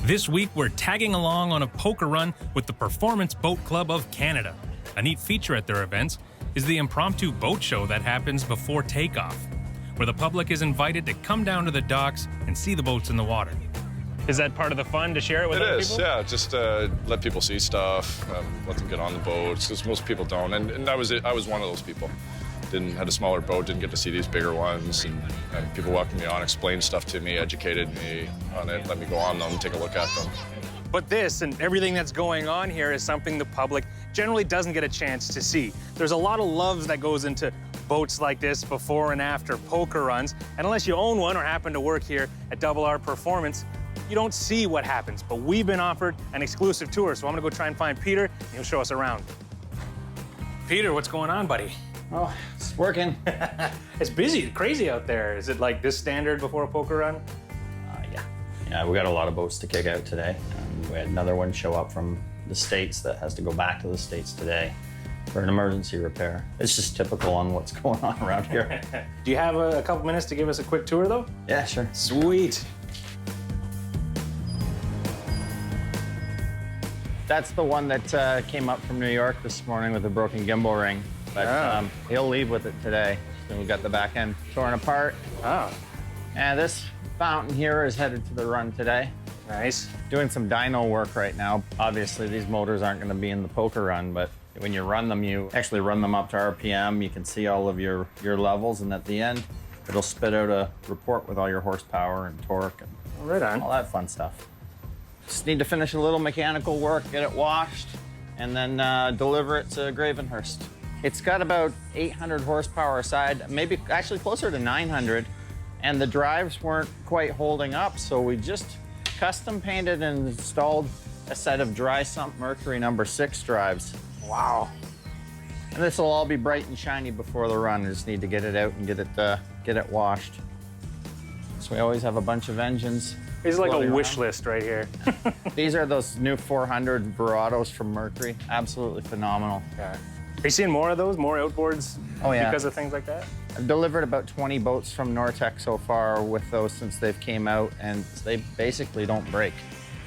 This week, we're tagging along on a poker run with the Performance Boat Club of Canada. A neat feature at their events is the impromptu boat show that happens before takeoff, where the public is invited to come down to the docks and see the boats in the water. Is that part of the fun to share it with other people? It is, yeah. Just let people see stuff, let them get on the boats, because most people don't. And I was one of those people. Had a smaller boat, didn't get to see these bigger ones, and people welcomed me on, explained stuff to me, educated me on it, let me go on them, take a look at them. But this and everything that's going on here is something the public generally doesn't get a chance to see. There's a lot of love that goes into boats like this before and after poker runs, and unless you own one or happen to work here at R Performance, you don't see what happens. But we've been offered an exclusive tour, so I'm gonna go try and find Peter, and he'll show us around. Peter, what's going on, buddy? Oh, it's working. It's busy, crazy out there. Is it like this standard before a poker run? Yeah, we got a lot of boats to kick out today. We had another one show up from the States that has to go back to the States today for an emergency repair. It's just typical on what's going on around here. Do you have a couple minutes to give us a quick tour, though? Yeah, sure. Sweet. That's the one that came up from New York this morning with a broken gimbal ring. But he'll leave with it today. So we've got the back end torn apart. Oh. And this fountain here is headed to the run today. Nice. Doing some dyno work right now. Obviously, these motors aren't going to be in the poker run, but when you run them, you actually run them up to RPM. You can see all of your levels, and at the end, it'll spit out a report with all your horsepower and torque and right on. all that fun stuff. Just need to finish a little mechanical work, get it washed, and then deliver it to Gravenhurst. It's got about 800 horsepower side, maybe actually closer to 900, and the drives weren't quite holding up, so we just custom painted and installed a set of dry sump Mercury #6 drives. Wow. And this will all be bright and shiny before the run. I just need to get it out and get it washed. So we always have a bunch of engines. This is like a wish around. list right here. These are those new 400 Verados from Mercury. Absolutely phenomenal. Yeah. Are you seeing more of those, more outboards because of things like that? I've delivered about 20 boats from Nortec so far with those since they've came out, and they basically don't break.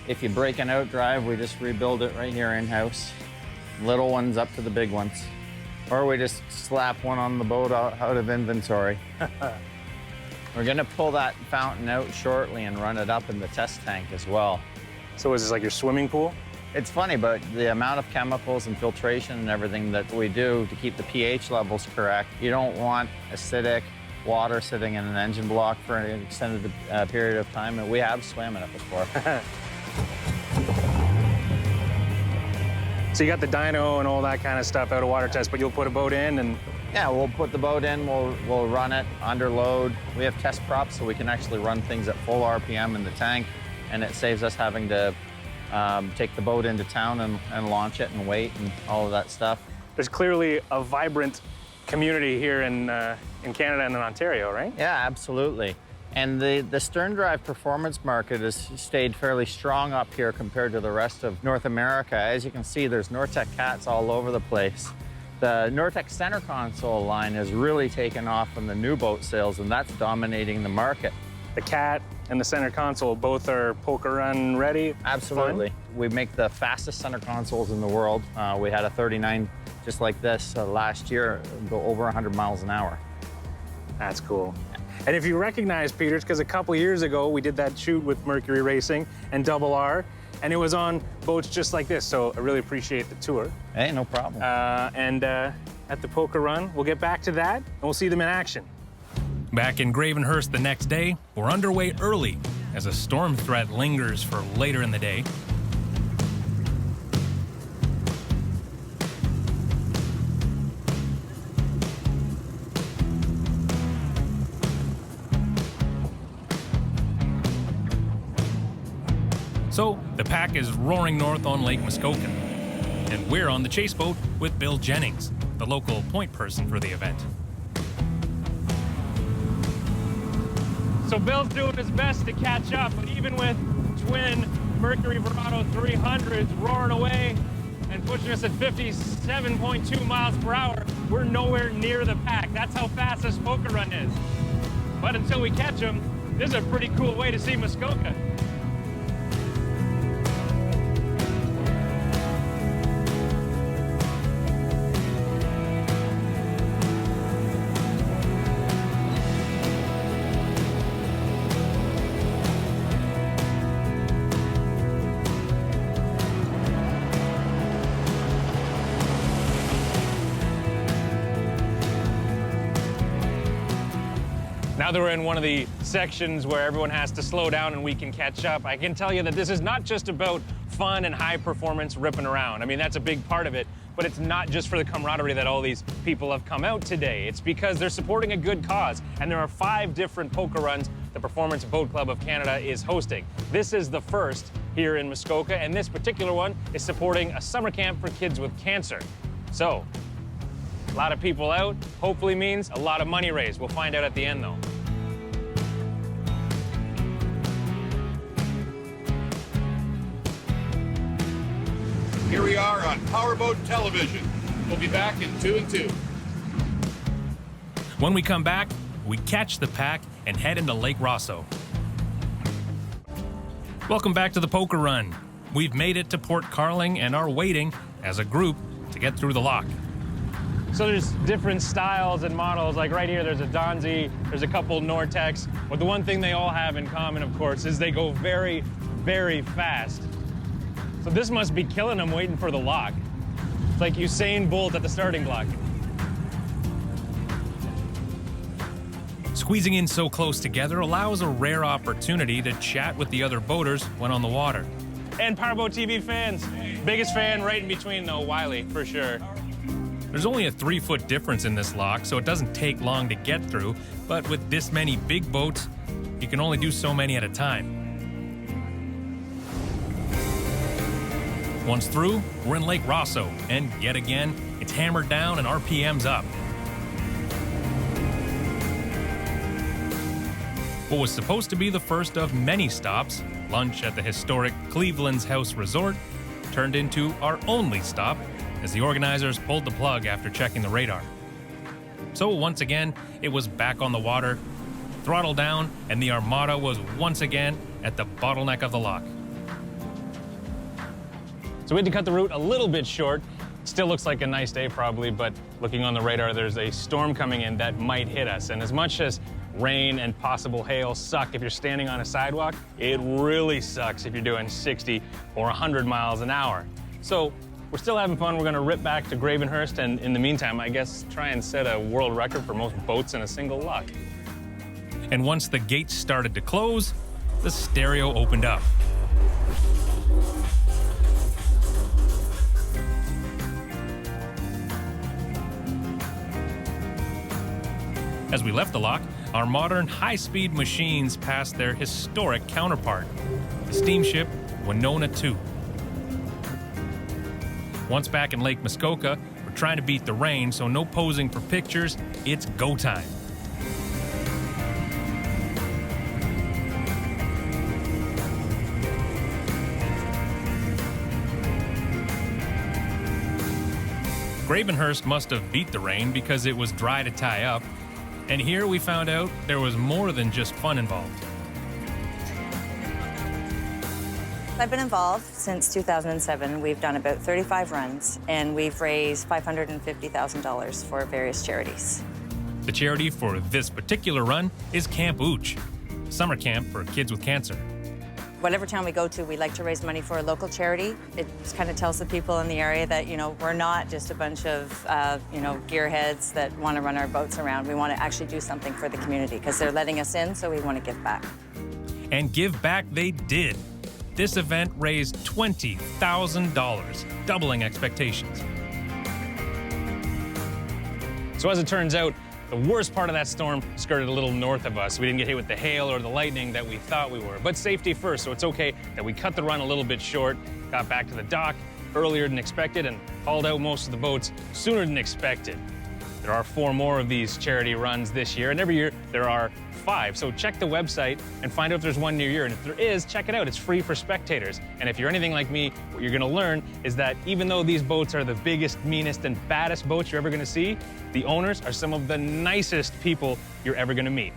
If you break an outdrive, we just rebuild it right here in-house. Little ones up to the big ones. Or we just slap one on the boat out of inventory. We're gonna pull that fountain out shortly and run it up in the test tank as well. So is this like your swimming pool? It's funny, but the amount of chemicals and filtration and everything that we do to keep the pH levels correct, you don't want acidic water sitting in an engine block for an extended period of time, and we have swam in it before. So you got the dyno and all that kind of stuff out of water test, but you'll put a boat in and... Yeah, we'll put the boat in, we'll run it under load. We have test props, so we can actually run things at full RPM in the tank, and it saves us having to take the boat into town and launch it and wait and all of that stuff. There's clearly a vibrant community here in Canada and in Ontario, right? Yeah, absolutely. And the stern drive performance market has stayed fairly strong up here compared to the rest of North America. As you can see, there's Nortec cats all over the place. The Nortec center console line has really taken off in the new boat sales, and that's dominating the market. The cat and the center console both are poker run ready? Absolutely. Fun? We make the fastest center consoles in the world. We had a 39 just like this last year, go over 100 miles an hour. That's cool. And if you recognize Peter, it's because a couple years ago we did that shoot with Mercury Racing and R, and it was on boats just like this, so I really appreciate the tour. Hey, no problem. At the poker run, we'll get back to that, and we'll see them in action. Back in Gravenhurst the next day, we're underway early as a storm threat lingers for later in the day. So the pack is roaring north on Lake Muskoka, and we're on the chase boat with Bill Jennings, the local point person for the event. So Bill's doing his best to catch up, but even with twin Mercury Verado 300s roaring away and pushing us at 57.2 miles per hour, we're nowhere near the pack. That's how fast this poker run is. But until we catch them, this is a pretty cool way to see Muskoka. Now that we're in one of the sections where everyone has to slow down and we can catch up, I can tell you that this is not just about fun and high performance ripping around. I mean, that's a big part of it, but it's not just for the camaraderie that all these people have come out today. It's because they're supporting a good cause, and there are 5 different poker runs the Performance Boat Club of Canada is hosting. This is the first here in Muskoka, and this particular one is supporting a summer camp for kids with cancer. So, a lot of people out, hopefully means a lot of money raised. We'll find out at the end, though. Here we are on PowerBoat Television. We'll be back in 2 and 2. When we come back, we catch the pack and head into Lake Rosso. Welcome back to the Poker Run. We've made it to Port Carling and are waiting as a group to get through the lock. So there's different styles and models. Like right here, there's a Donzi, there's a couple Nortex. But the one thing they all have in common, of course, is they go very, very fast. So this must be killing them waiting for the lock. It's like Usain Bolt at the starting block. Squeezing in so close together allows a rare opportunity to chat with the other boaters when on the water. And PowerBoat TV fans. Biggest fan right in between, though, Wiley, for sure. There's only a 3-foot difference in this lock, so it doesn't take long to get through. But with this many big boats, you can only do so many at a time. Once through, we're in Lake Rosso, and yet again, it's hammered down and RPM's up. What was supposed to be the first of many stops, lunch at the historic Cleveland's House Resort, turned into our only stop as the organizers pulled the plug after checking the radar. So once again, it was back on the water, throttle down, and the Armada was once again at the bottleneck of the lock. So we had to cut the route a little bit short. Still looks like a nice day probably, but looking on the radar, there's a storm coming in that might hit us. And as much as rain and possible hail suck if you're standing on a sidewalk, it really sucks if you're doing 60 or 100 miles an hour. So we're still having fun. We're gonna rip back to Gravenhurst, and in the meantime, I guess, try and set a world record for most boats in a single lock. And once the gates started to close, the stereo opened up. As we left the lock, our modern high-speed machines passed their historic counterpart, the steamship Winona II. Once back in Lake Muskoka, we're trying to beat the rain, so no posing for pictures, it's go time. Gravenhurst must have beat the rain because it was dry to tie up. And here we found out there was more than just fun involved. I've been involved since 2007. We've done about 35 runs, and we've raised $550,000 for various charities. The charity for this particular run is Camp Ooch, summer camp for kids with cancer. Whatever town we go to, we like to raise money for a local charity. It just kind of tells the people in the area that, we're not just a bunch of, gearheads that want to run our boats around. We want to actually do something for the community because they're letting us in, so we want to give back. And give back they did. This event raised $20,000, doubling expectations. So as it turns out, the worst part of that storm skirted a little north of us. We didn't get hit with the hail or the lightning that we thought we were. But safety first, so it's okay that we cut the run a little bit short, got back to the dock earlier than expected, and hauled out most of the boats sooner than expected. There are 4 more of these charity runs this year, and every year there are 5. So check the website and find out if there's one near you. And if there is, check it out. It's free for spectators. And if you're anything like me, what you're gonna learn is that even though these boats are the biggest, meanest, and baddest boats you're ever gonna see, the owners are some of the nicest people you're ever gonna meet.